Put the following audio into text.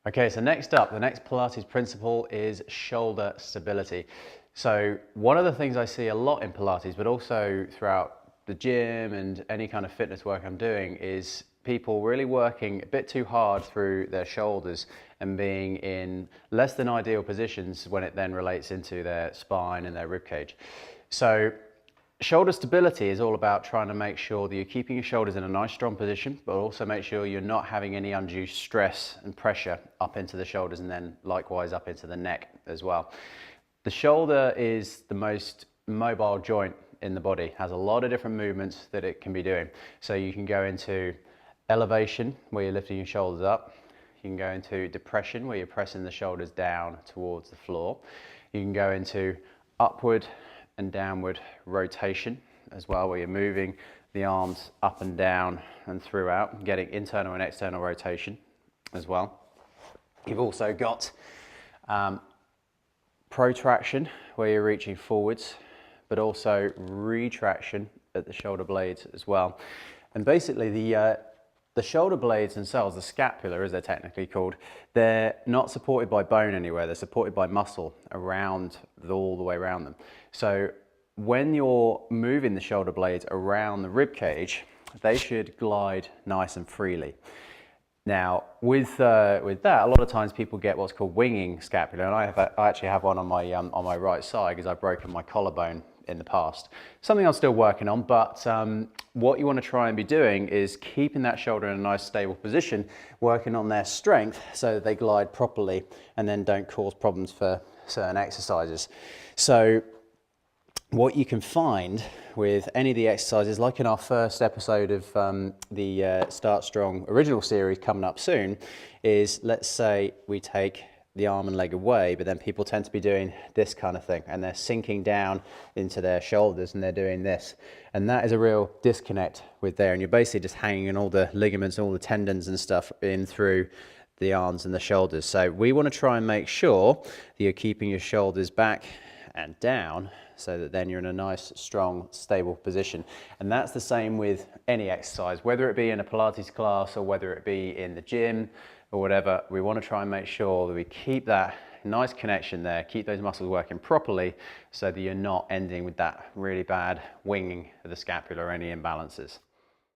Okay, so next up, the next Pilates principle is shoulder stability. So one of the things I see a lot in Pilates, but also throughout the gym and any kind of fitness work I'm doing, is people really working a bit too hard through their shoulders and being in less than ideal positions when it then relates into their spine and their rib cage. So shoulder stability is all about trying to make sure that you're keeping your shoulders in a nice strong position, but also make sure you're not having any undue stress and pressure up into the shoulders and then likewise up into the neck as well. The shoulder is the most mobile joint in the body, has a lot of different movements that it can be doing. So you can go into elevation where you're lifting your shoulders up. You can go into depression where you're pressing the shoulders down towards the floor. You can go into upward and downward rotation as well, where you're moving the arms up and down and throughout, getting internal and external rotation as well. You've also got protraction, where you're reaching forwards, but also retraction at the shoulder blades as well. And basically the shoulder blades themselves, the scapula as they're technically called, they're not supported by bone anywhere, they're supported by muscle around, all the way around them. So when you're moving the shoulder blades around the rib cage, they should glide nice and freely. Now, with that, a lot of times people get what's called winging scapula, and I actually have one on my right side because I've broken my collarbone in the past. Something I'm still working on, but what you want to try and be doing is keeping that shoulder in a nice stable position, working on their strength so that they glide properly and then don't cause problems for certain exercises. So what you can find with any of the exercises, like in our first episode of the Startstrong original series coming up soon, is let's say we take the arm and leg away, but then people tend to be doing this kind of thing and they're sinking down into their shoulders and they're doing this. And that is a real disconnect with there. And you're basically just hanging in all the ligaments and all the tendons and stuff in through the arms and the shoulders. So we want to try and make sure that you're keeping your shoulders back and down so that then you're in a nice, strong, stable position. And that's the same with any exercise, whether it be in a Pilates class or whether it be in the gym or whatever. We want to try and make sure that we keep that nice connection there, keep those muscles working properly so that you're not ending with that really bad winging of the scapula or any imbalances.